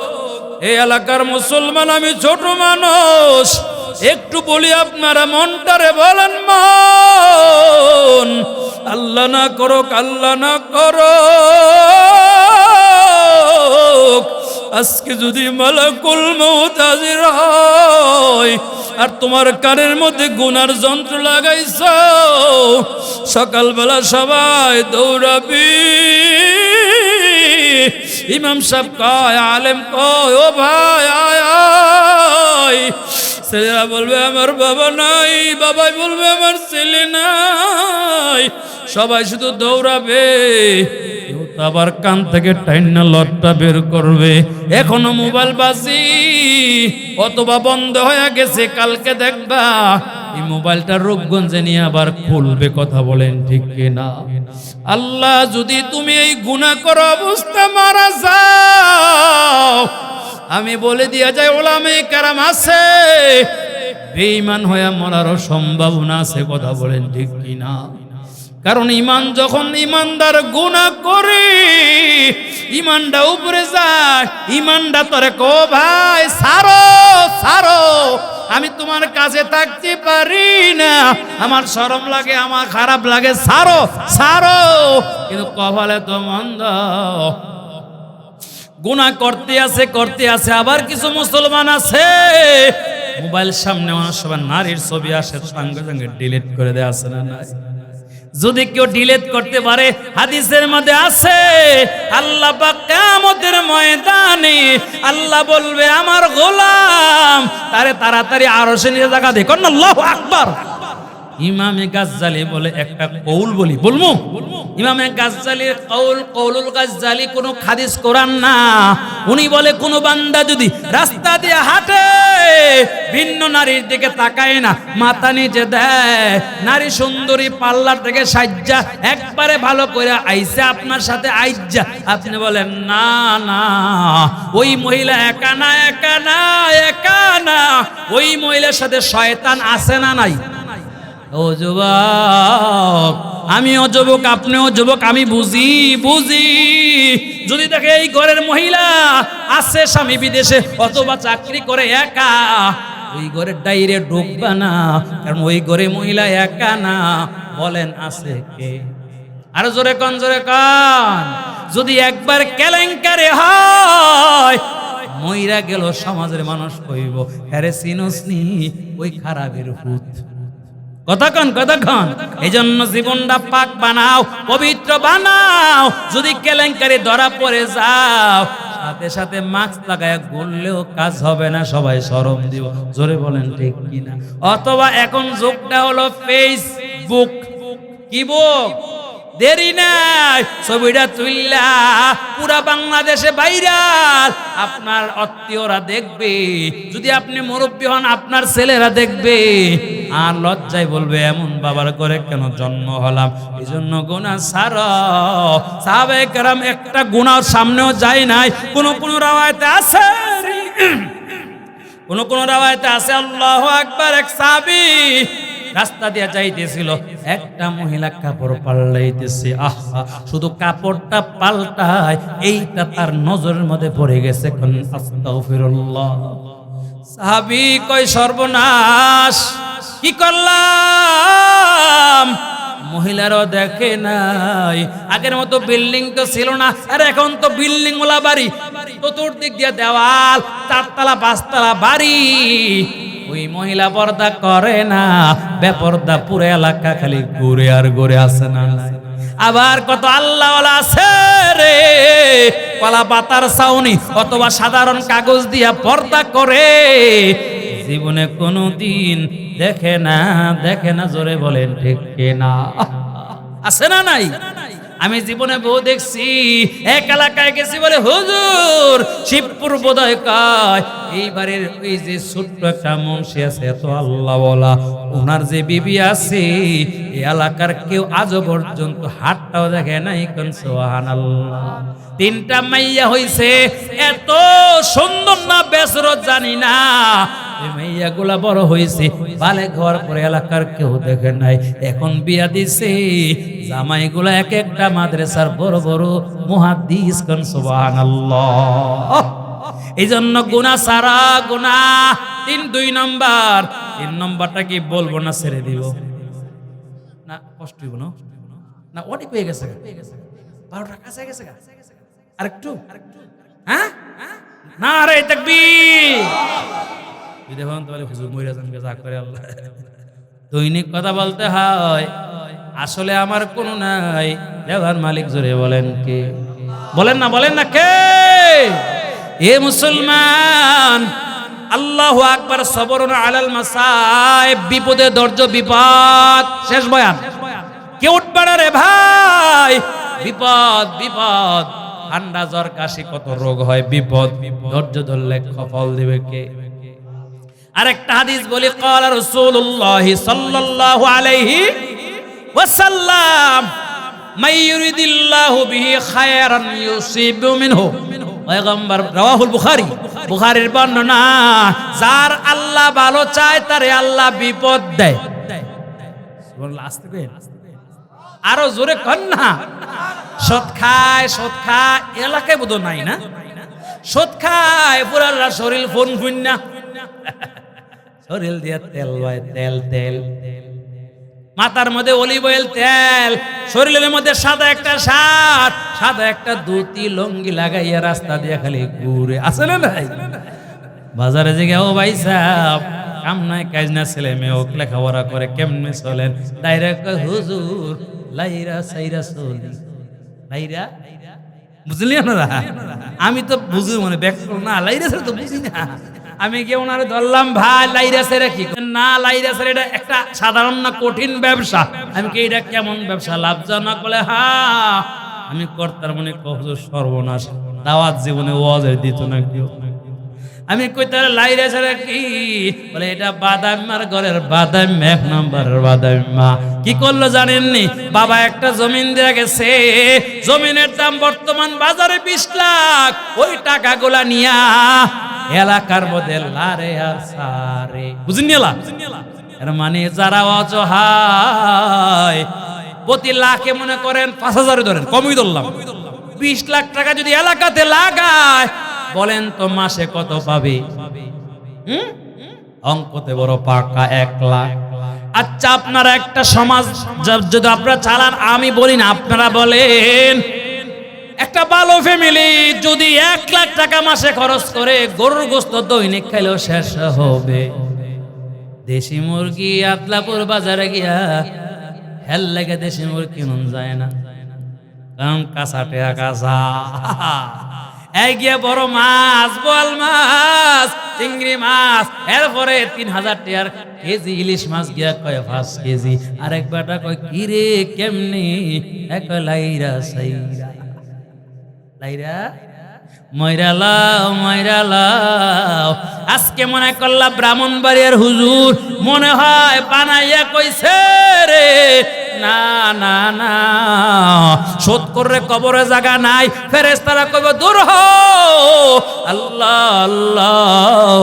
এই এলাকার মুসলমান, আমি ছোট মানুষ, একটু বলি আপনারা মনটারে বলেন, মন আল্লাহ না করুক, আল্লাহ না করুক, আজকে যদি মালাকুল মউত হাজির হয় আর তোমার কানের মধ্যে গুনার যন্ত্র লাগাইছো, সকালবেলা সবাই দৌড়াবি। ইমাম সাহেব কয়, আলেম কয়, ও ভাই আয় আয়। ছেলেরা বলবে আমার বাবা নাই, বাবাই বলবে আমার ছেলে নাই, সবাই শুধু দৌড়াবে। আবার কান থেকে টাইনা লটটা বের করবে, এখনো মোবাইল বাজি অথবা বন্ধ হয়ে গেছে, কালকে দেখবা এই মোবাইলটা রূপগঞ্জে নিয়ে আবার খুলবে। কথা বলেন ঠিক কিনা? আল্লাহ যদি তুমি এই গুনাহ করা অবস্থা মারা যাও, আমি বলে দিয়া যাই ওলামায়ে কেরাম আছে বেঈমান হয়ে মরারও সম্ভাবনা আছে। কথা বলেন ঠিক কিনা? কারণ ইমান যখন ইমানদার গুনাহ করে ইমানটা উপরে যায়, ইমানটা তোরে কো ভাই ছাড়ো ছাড়ো, আমি তোমার কাছে থাকতে পারি না, আমার শরম লাগে, আমার খারাপ লাগে, ছাড়ো ছাড়ো। কিন্তু কপালে তো মন্দ, গুনাহ করতে আছে। আবার কিছু মুসলমান আছে মোবাইল সামনে অনেক সময় নারীর ছবি আসে, সঙ্গে সঙ্গে ডিলিট করে দেয়, আছে না নাই? যদি কেউ ডিলিট করতে পারে, হাদিসের মধ্যে আছে আল্লাহ পাক কিয়ামতের ময়দানে আল্লাহ বলবে আমার গোলাম তারে তাড়াতাড়ি আরশে নিয়ে জায়গা দে। কোন আল্লাহু আকবার। ইমামে গাজ্জালি বলে একটা কৌল বলবো। ইমামে গাজ্জালির কৌলুল গাজ্জালি কোনো হাদিস কোরআন না। উনি বলে কোন বান্দা যদি রাস্তা দিয়ে হাঁটে, ভিন্ন নারীর দিকে তাকায় না, মাথা নিচে দেয়, নারী সুন্দরী পার্লার থেকে সাজ্জা একবারে ভালো করে আইসা আপনার সাথে আইজা, আপনি বলেন না না ওই মহিলা একা না, ওই মহিলার সাথে শয়তান আছে না নাই? ও যুবক, আমিও যুবক, আপনিও যুবক, আমি বুঝি। যদি দেখে এই ঘরের মহিলা আছে স্বামী বিদেশে অথবা চাকরি করে একা, ওই ঘরের ডাইরে ঢুকবা না, কারণ ওই ঘরে মহিলা একা না। বলেন আছে কে? আর জোরে কন। যদি একবার কেলেঙ্কারি হয়, মইরা গেল সমাজের মানুষ কইব আরে চিনসনি ওই খারাপের ভূত। কথা কন। এই জন্য জীবনটা পাক বানাও, পবিত্র বানাও। যদি কেলেঙ্কারি ধরা পড়ে যাও, সাথে সাথে মাস্ক লাগায় ঘুরলেও কাজ হবে না, সবাই শরম দিব। জোরে বলেন ঠিক কিনা? অথবা এখন যুগটা হলো ফেসবুক। কি বুক? দেরি নাই, ছবিটা তুইলা পুরা বাংলাদেশে ভাইরাল, আপনার আত্মীয়রা দেখবে। যদি আপনি মুরব্বী হন, আপনার ছেলেরা দেখবে, আর লজ্জায় বলবে এমন বাবার ঘরে কেন জন্ম হলাম। এই জন্য গুনাহ ছাড়ো। সাহাবায়ে কেরাম একটা গুনাহ সামনেও যায় নাই। কোন রাওয়ায়াতে আছে, কোন রাওয়ায়াতে আছে আল্লাহু আকবার, এক সাহাবী রাস্তা দিয়ে যাইতেছিল, একটা মহিলা কাপড় পাল্টাইতেছে। আহা, শুধু কাপড়টা পাল্টায়, এইটা তার নজরের মধ্যে পড়ে গেছে। আস্তাগফিরুল্লাহ। সাহাবী কয় সর্বনাশ, কি করলাম? মহিলারও দেখে নাই। আগের মতো বিল্ডিং তো ছিল না, আর এখন তো বিল্ডিং ওলা বাড়ি, চতুর্দিক দিয়ে দেওয়াল, 4 তলা 5 তলা বাড়ি। ওই মহিলা পর্দা করে না, বেপর্দা পুরো এলাকা খালি ঘুরে আর ঘুরে আসে না। আবার কত আল্লাহওয়ালা আছে রে, কলা পাতার ছাউনি অথবা সাধারণ কাগজ দিয়া পর্দা করে, জীবনে কোনোদিন দেখে না। জোরে বলেন ঠিক কিনা? আছে না নাই? আমি জীবনে বহু দেখছি। এক এলাকায় গেছি, বলে হুজুর শিবপুর বোধহয় কয় এইবারের ওই যে ছোট্ট একটা মুন্সি আছে, এত আল্লাহওয়ালা, ওনার যে বিবি আছে, এই এলাকার কেউ আজও পর্যন্ত হাতটাও দেখে নাই। কোন সুবহানাল্লাহ। 3টা মাইয়া হইছে, এত সুন্দর না বেসরত জানি না, মেয়েগুলা বড় হয়েছে, বালে ঘর পরে এলাকার কেউ দেখে নাই। এখন বিয়া দিছে, জামাইগুলা এক একটা মাদ্রাসার বড় বড় মুহাদ্দিস। কোন সুবহানাল্লাহ। এই জন্য গুনাহ সারা গুনাহ। 2 নম্বর তিন নম্বরটা কি বলবো না ছেড়ে দিব? না কষ্ট হইব না? না অনেক হয়ে গেছে, 12টা কাছে গেছে, আরেকটু, হ্যাঁ না রে তাকবীর। দেখুন তাহলে হুজুর মইরা যান যা করে আল্লাহ। দৈনিক কথা বলতে হয়, আসলে আমার কোনো নাই, দেওয়ার মালিক জোরে বলেন কে? বলেন না কে? এ মুসলমান, আল্লাহু আকবার, সবরুন আলাল মাসায়েব, বিপদে ধৈর্য, বিপদ শেষ বয়ান, কে উঠবে না রে ভাই, বিপদ বিপদ, ঠান্ডা জ্বর কাশি কত রোগ হয়, বিপদ, ধৈর্য ধরলে ফল দিবে কে? আরেকটা হাদিস বলি, ক্বালা রাসূলুল্লাহ সাল্লাল্লাহু আলাইহি ওয়াসাল্লাম, মাই ইউরিদিল্লাহু বিহি খায়রান ইউসিবু মিনহু, পয়গম্বর, রাওয়াহুল বুখারী, বুখারীর বর্ণনা, যার আল্লাহ ভালো চায় তারে আল্লাহ বিপদ দেয়। সুবহানাল্লাহ, আস্তে কই, আরো জোরে কর না। সুদ খায় এলাকায় বোধ নাই না, সুদ খায় পুরা শরীর ফোন ফুন্না, শরীর দিয়ে তেল হয়, তেল মাথার মধ্যে অলিভ অয়েল তেল, শরীরের মধ্যে সাদা একটা শার্ট, সাদা একটা ধুতি লুঙ্গি লাগাইয়া রাস্তা দিয়ে খালি ঘুরে, আছে না নাই? বাজারে যে ও ভাই সাহেব, কাম নাই কাজ না, ছেলে মেয়ে হোক লেখাপড়া করে, কেমনে চলেন? ডাইরেক্ট হুজুর লাইরা সাইরা চলি, লাইরা, বুঝলি না? আমি তো বুঝি মনে ব্যাকরণ না, লাইরা সাইরা তো বুঝি না। আমি গিয়ে ওনারে ধরলাম, ভাই লাইরা সাইরা কি না? লাইরা সাইরা এটা একটা সাধারণ না কঠিন ব্যবসা। আমি কি এটা কেমন ব্যবসা, লাভজনক? বলে হ্যাঁ। আমি কর্তার মনে হুজুর সর্বনাশ, দাওয়াত জীবনে ওয়াজে দিত না কেউ। আমি কই তার লাইরা সাইরা কি? বলে এটা বাদামার ঘরের বাদাম, 1 নম্বরের বাদামা। কি করলো জানেননি? বাবা একটা জমিন দিয়ে গেছে, জমিনের দাম বর্তমান বাজারে 20 লাখ। ওই টাকাগুলা নিয়া এলাকার মধ্যে লারে আর সারে, বুঝিনি? এর মানে যারা অসহায়, প্রতি লাখে মনে করেন 5,000 ধরেন, কমই ধরলাম, 20 লাখ টাকা যদি এলাকাতে লাগায়, বলেন তো মাসে কত পাবে? অঙ্কতে বড় পাকা 1 লাখ। আচ্ছা, আপনারা একটা সমাজ যদি আপনারা চালান, আমি বলি না, আপনারা বলেন, একটা ভালো ফ্যামিলি যদি 1 লাখ টাকা মাসে খরচ করে, গরুর গোশত দৈনিক খাইলেও শেষ হবে। দেশি মুরগি আতলাপুর বাজারে গিয়া হেল লাগে দেশি মুরগি কিনুন যায় না, কারণ কাঁচা টেয়া কাঁচা। এই গিয়ে বড় মাছ, বোয়াল মাছ, চিংড়ি মাছ, এরপরে 3000 টাকার কেজি ইলিশ মাছ গিয়া কয় 5 কেজি। আরেক বেটা কয় কি রে কেমনি? এক লাইরা সাইরা, লাইরা ময়রালাও। আজকে মনে করলা ব্রাহ্মণবাড়িয়ার হুজুর মনে হয় বানাইয়া কইছে রে, না না না, শোধ করে কবরে জায়গা নাই, ফেরেশতারা কইব দূর হও, আল্লাহ আল্লাহ,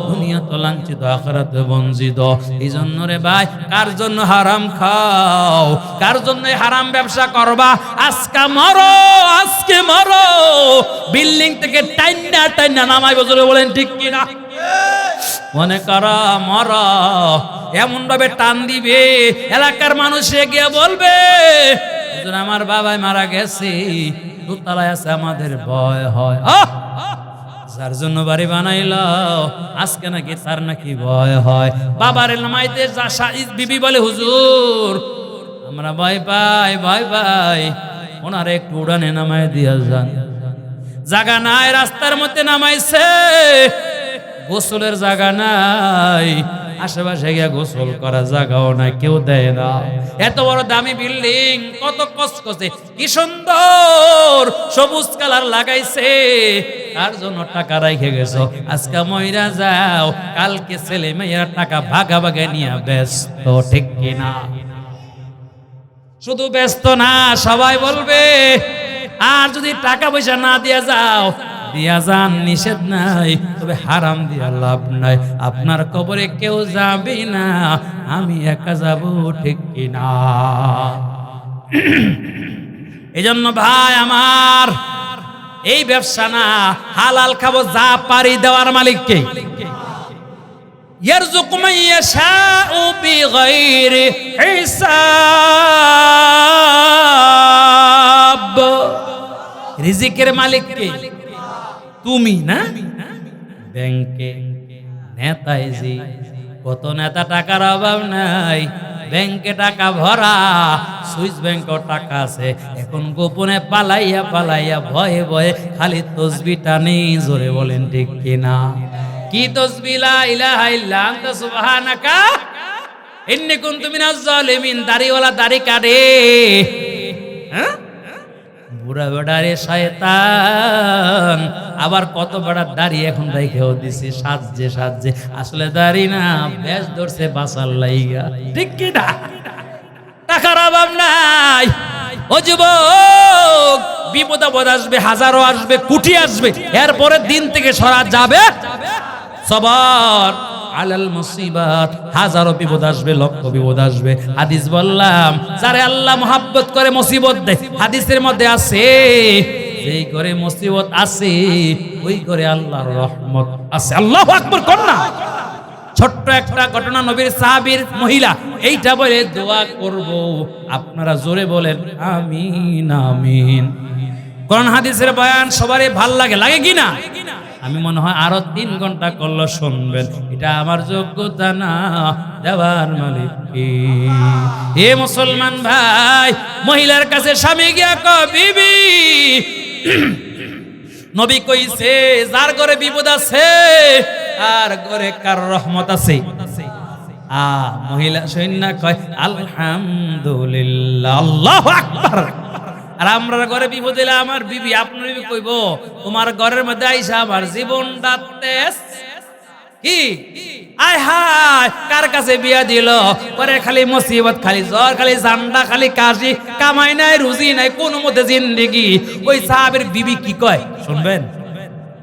দুনিয়া তো লাঞ্ছিত, আখিরাতে বঞ্চিত। এই জন্য রে ভাই, কার জন্য হারাম খাও, কার জন্য হারাম ব্যবসা করবা? আজকে মরো, বিল্ডিং থেকে টাইনা নামাই বজরে, বলেন ঠিক কিনা? মনে করা মর, এমন ভাবে টান দিবে, এলাকার মানুষে গিয়ে বলবে আমার বাবাই মারা গেছে, দোতলায় আছে, আমাদের ভয় হয়। যার জন্য বাড়ি বানাইল, আজকে নাকি তার নাকি ভয় হয়। বাবার নামাইতে বিবি বলে, হুজুর আমরা ভয় পাই, ওনারে একটু উড়ানে নামাই দিয়া যান। জায়গা নাই, রাস্তার মধ্যে নামাইছে, গোসলের জায়গা নাই, আশেপাশে গিয়া গোসল করার জায়গাও নাই, কেউ দেয় না। এত বড় দামি বিল্ডিং, কত কষ্ট, কি সুন্দর সবুজ কালার লাগাইছে, তার জন্য টাকা রাখে গেছো, আজকে মইরা যাও, কালকে ছেলে মেয়েরা টাকা ভাগাভাগি নিয়ে ব্যস্ত, ঠিক কিনা? শুধু ব্যস্ত না, সবাই বলবে। আর যদি টাকা পয়সা না দিয়া যাও, দিয়া যান, নিষেধ নাই, তবে হারাম দিয়া লাভ নাই। আপনার কবরে কেউ যাবে না, আমি একা যাব, ঠিক কিনা? এই জন্য ভাই আমার, এই ব্যবসা না, হালাল খাবো, যা পারি দেওয়ার মালিককে। ইয়ারযুকু মান ইয়াশাউ বিগাইরি হিসাব। রিজিকের মালিক কে? তুমি না? ব্যাংকে নেতাই জি, কত নেতা টাকার অভাব নাই, ব্যাংকে টাকা ভরা, সুইস ব্যাংকেও টাকা আছে, এখন গোপনে পালাইয়া পালাইয়া ভয়ে ভয়ে খালি তসবিহ টানে। জোরে বলেন ঠিক কিনা? কি তসবিহ? লা ইলাহা ইল্লা আনতা সুবহানাকা ইন্নী কুনতু মিনাজ জালিমিন। দাড়িওয়ালা দাড়ি কাটে, হ্যাঁ, বুড়া বেড়ারে শয়তান। আবার কত বড় দাড়ি এখন রেখেও দিছে সাজে সাজে, আসলে দাড়ি না, বেশ ধরছে বাসার লাইগা। ঠিক কি না? টাকার অভাব নাই। ও যুবক, বিপদ আপদ আসবে, হাজারো আসবে, কোটি আসবে, এরপরে দিন থেকে সরা যাবে। সবার আলাল মুসিবাত, হাজারো বিপদ আসবে, লক্ষ বিপদ আসবে। হাদিস বললাম, যারে আল্লাহ মোহাব্বত করে মুসিবত দেয়, হাদিসের মধ্যে আছে যেই ঘরে মুসিবত আছে ওই ঘরে আল্লাহর রহমত আছে। আল্লাহু আকবার কোন না? ছোট্ট একটা ঘটনা, নবীর সাহাবীর মহিলা এইটা বলে দোয়া করব, আপনারা জোরে বলেন আমিন আমিন। কোরআন হাদিসের বয়ান সবারই ভাল লাগে, লাগে কি না? আমি মনে হয় আরো 3 ঘন্টা করলে শুনবেন। এটা আমার যোগ্যতা না, দেওয়ার মালিক কে? এ মুসলমান ভাই, মহিলার কাছে স্বামী গিয়া কয়, বিবি, নবী কইছে যার ঘরে বিপদ আছে আর ঘরে কার রহমত আছে। মহিলা সৈন্যা কয় আলহামদুলিল্লাহ, আল্লাহু আকবার। আর আমরা ঘরে বিপদ এলে আমার বিবি, আপনার বিবি কইব তোমার ঘরের মধ্যে আইসা আমার জীবনটা তেজ কি, আয় হায়, কার কাছে বিয়া দিল, পরে খালি মুসিবত, খালি জ্বর, খালি জান্ডা, খালি কাশি, কামাই নাই, রুজি নাই, কোন মতে জিন্দেগি। ওই সাহাবের বিবি কি কয় শুনবেন?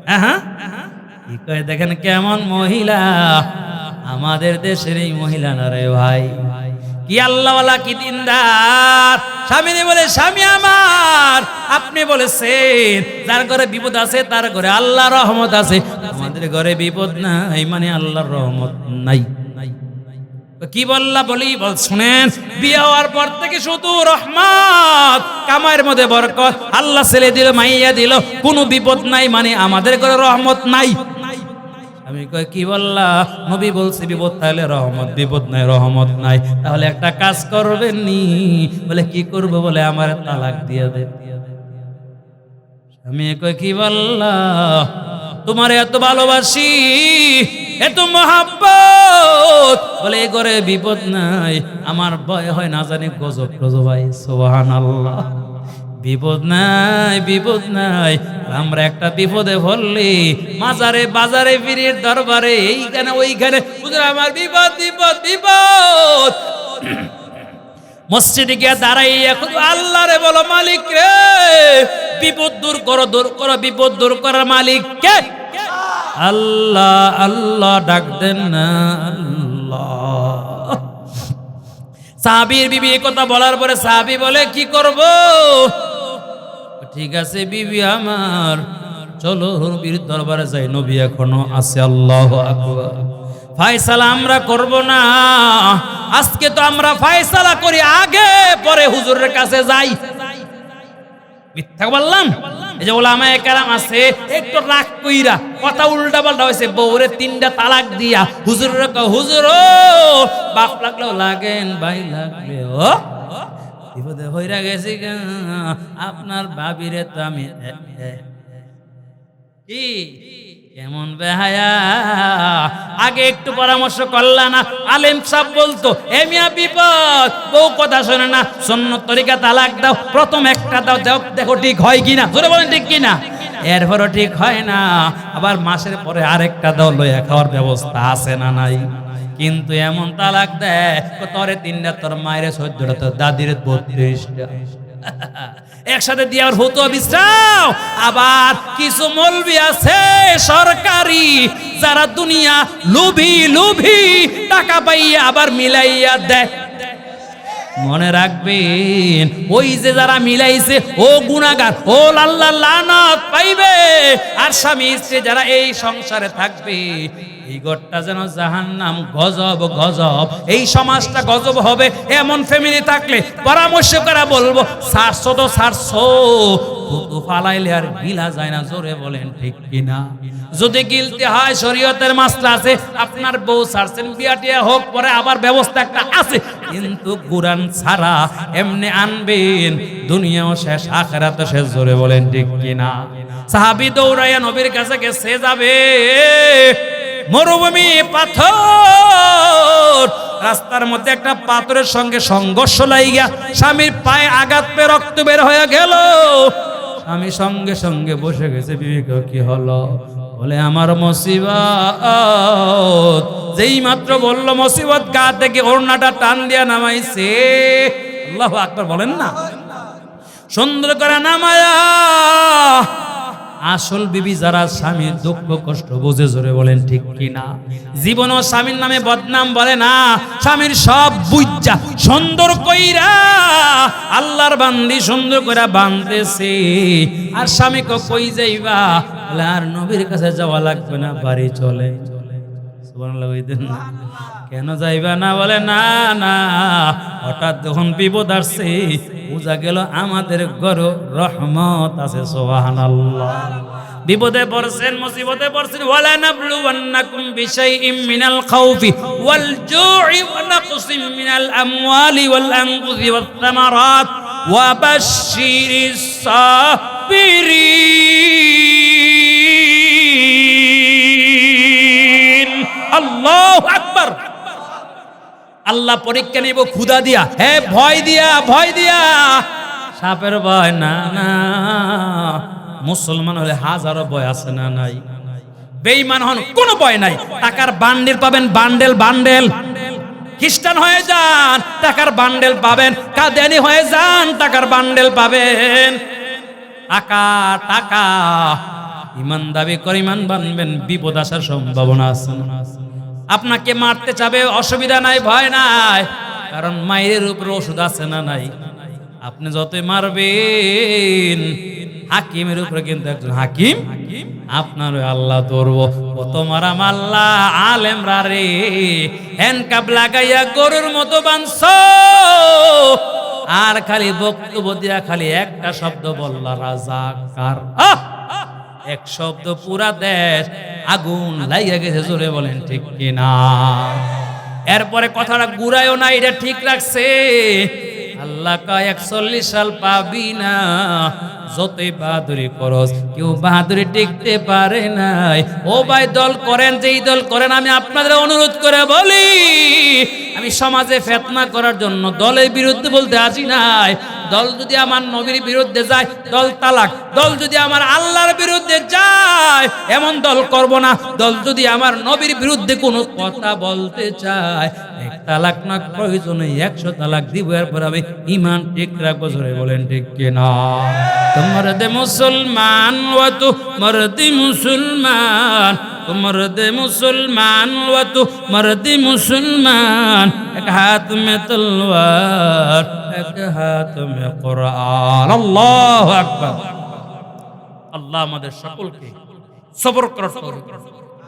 হ্যাঁ, কি কয় দেখেন কেমন মহিলা, আমাদের দেশের এই মহিলা না রে ভাই, কি আল্লাহওয়ালা, কি দিনদার। স্বামী বলে, স্বামী আমার, আপনি বলেছেন যার ঘরে বিপদ আছে তার ঘরে আল্লাহর রহমত আছে, আমাদের ঘরে বিপদ নাই মানে আল্লাহর রহমত নাই। কি বললা? বলি বল, শুনেন, বিয়ে হওয়ার পর থেকে শুধু রহমত, কামাইয়ের মধ্যে বরকত, আল্লাহ ছেলে দিল, মাইয়া দিল, কোনো বিপদ নাই মানে আমাদের ঘরে রহমত নাই। আমি কই কি বললা? নবী বলছে বিপদ তাহলে রহমত, বিপদ নাই রহমত নাই। তাহলে একটা কাজ করবেন নি? বলে কি করব? বলে আমার তালাক দিয়ে দে। আমি কই কি বললা? তোমার এত ভালোবাসি, এত মহাব্বত, বলে এই ঘরে বিপদ নাই, আমার ভয় হয় না জানি গজব গজব। ভাই সুবহানাল্লাহ, বিপদ নাই, বিপদ নাই। আমরা একটা বিপদে পড়লি মাজারে বাজারে পীরের দরবারে এইখানে ওইখানে, হুজুর আমার বিপদ বিপদ বিপদ। মসজিদে গিয়ে দাঁড়াইয়া শুধু আল্লাহ রে বলো, মালিক রে বিপদ দূর করো, দূর করো, বিপদ দূর করার মালিক কে? আল্লাহ। আল্লাহ ডাক দেন না আল্লাহ। সাহাবীর বিবি এই কথা বলার পরে সাহাবী বলে কি করব? ঠিক আছে বিবি আমার, চলো নবীর দরবারে যাই, নবী এখনো আছে। আল্লাহু আকবার। ফায়সালা আমরা করব না, আজকে তো আমরা ফায়সালা করি, আগে পরে হুজুরের কাছে যাই। মিথ্যা বললাম? এই যে ওলামায়ে কেরাম আছে, একটু রাগ কইরা কথা উল্টা পাল্টা হইছে, বউরে 3টা তালাক দিয়া হুজুরের কয়, হুজুর ও বাপ লাগলেও লাগেন, ভাই লাগলেও বিপদে হইরা গেছি, আপনার ভাবিরে তো আমি কি কেমন বেহায়া, আগে একটু পরামর্শ করলা না? আলেম সাহেব বলতো, এ মিয়া বিপদ, বউ কথা শোনে না, সুন্নত তরিকা তালাক দাও, প্রথম একটা দাও, দেখো ঠিক হয় কিনা। জোরে বলেন ঠিক কিনা? এরপরও ঠিক হয় না, আবার মাসের পরে আরেকটা দাও, লইয়া খাওয়ার ব্যবস্থা আছে না নাই? কিন্তু এমন তালাক দেয়, তোরে 3টা, তোর মায়ের 14টা, তোর দাদির 32টা, একসাথে দিয়ে আর হতো বিশ্রাম। আবার কিছু মৌলবি আছে সরকারি, যারা দুনিয়া লোভী লোভী, টাকা পাইয়া আবার মিলাইয়া দেয়। মনে রাখবেন, ওই যে যারা মিলাইছে ও গুনাহগার, ও আল্লাহ লানত পাইবে। আর স্বামী স্ত্রী যারা এই সংসারে থাকবে, এই ঘরটা যেন জাহান্নাম। গজব গজব, এই সমাজটা গজব হবে। এমন ফ্যামিলি থাকলে পরামর্শ করে বলবো, ছাড়ছো তো ছাড়ছো, থুতু ফালাইলে আর গিলা যায় না। জোরে বলেন ঠিক কিনা? যদি গিলতে হয়, শরীয়তের মাসলা আছে। আপনার বউ ছাড়ছেন, বিয়া টিয়া হোক, পরে আবার ব্যবস্থা একটা আছে। কিন্তু কুরআন ছাড়া এমনি আনবেন, দুনিয়াও শেষ, আখিরাতও শেষ। জোরে বলেন ঠিক কিনা? সাহাবী দৌড়াইয়া নবীর কাছে গেছে, যাবে মরুভূমি, পাথর, রাস্তার মধ্যে একটা পাথরের সঙ্গে সংঘর্ষ লাগিয়া স্বামীর পায়ে আঘাত পেয়ে রক্ত বের হয়ে গেল। স্বামী সঙ্গে সঙ্গে বসে গেছে। বিবেক কি হলো? বলে আমার মুসিবত। যেই মাত্র বলল মুসিবত, গা থেকে ওড়নাটা টান দিয়া নামাইছে। আল্লাহু আকবার বলেন না? সুন্দর করে নামায়া আসল বিবি যারা স্বামীর দুঃখ কষ্ট বুঝে, জোরে বলেন ঠিক কিনা? জীবনও স্বামীর নামে বদনাম বলে না, স্বামীর সব বুঝা সুন্দর কইরা আল্লাহর বান্দি সুন্দর করে বানতেছে। আর স্বামীকে কই যাইবা? বলে আর নবীর কাছে যাওয়া লাগবে না, বাড়ি চলে। সুবহানাল্লাহ কইতেন না? কেন যাইবা না? বলে না না, হঠাৎ যখন বিপদ আসছে, বুঝা গেল আমাদের ঘরে রহমত আছে। সুবহানাল্লাহ। বিপদে পড়ছেন, মুসিবতে পড়ছেন। ওয়ালা নাবলুওয়ান্নাকুম বিশাইইম মিনাল খাউফি ওয়াল জু'i ওয়া নাকসিম মিনাল আমওয়ালি ওয়াল আনফুসি ওয়াস সামারাত ওয়া বাশশিরিস সাবিরিন। আল্লাহু আকবার। আল্লাহ পরীক্ষা নিব ক্ষুধা দিয়া, হ্যাঁ ভয় দিয়া, ভয় দিয়া। সাপের ভয় না, না। মুসলমান হলে হাজারো ভয় আছে না নাই? বেঈমান হন, কোনো ভয় নাই। টাকার বান্ডেল পাবেন, বান্ডেল বান্ডেল। খ্রিস্টান হয়ে যান, টাকার বান্ডেল পাবেন। কাদিয়ানী হয়ে যান, টাকার বান্ডেল পাবেন। টাকা টাকা, ইমান দাবি করে ইমান বানবেন, বিপদ আসার সম্ভাবনা আছে। আপনাকে মারতে চাবে, অসুবিধা নাই, ভয় নাই, কারণ মায়ের উপরে ওষুধ আছে না নাই? আপনি যতই মারবেন, হাকিমের উপরে কিন্তু একজন হাকিম আপনার আল্লাহ ধরবো। কত মারা মাল্লা আলেমরা রে, হ্যান্ডকাপ লাগাইয়া গরুর মতো বানছ, আর খালি বক্তব্য দিয়া খালি একটা শব্দ বললা, রাজাকার। এক শব্দ পুরা দেশ আগুন লাইয়া গেছে। জোরে বলেন ঠিক কিনা? এরপরে কথাটা ঘুরায়ও না, এটা ঠিক রাখছে। আল্লাহ কয় 41 সাল পাবি না, যতই বাহাদুরি করস, কেউ বাহাদুরি টিকতে পারে নাই। ও ভাই, দল করেন, যেই দল করেন, আমি আপনাদের অনুরোধ করে বলি, আমি সমাজে ফিতনা করার জন্য দলের বিরুদ্ধে বলতে আসি নাই। দল যদি আমার নবীর বিরুদ্ধে যায়, দল তালাক। দল যদি আমার আল্লাহর বিরুদ্ধে যায়, এমন দল করব না। দল যদি আমার নবীর বিরুদ্ধে কোনো কথা বলতে চায়, এক তালাক না, প্রয়োজনে 100 তালাক দিব। এরপর আমি ঈমান ঠিক রাখবো। জোরে বলেন ঠিক কিনা? মর্দ মুসলমান ওয়া তু মর্দ মুসলমান, मर्द मुसलमान व तू मर्द मुसलमान, एक हाथ में तलवार एक हाथ में कुरान। अल्लाहु আকবার। আল্লাহ আমাদের সকলকে সবর করার তৌফিক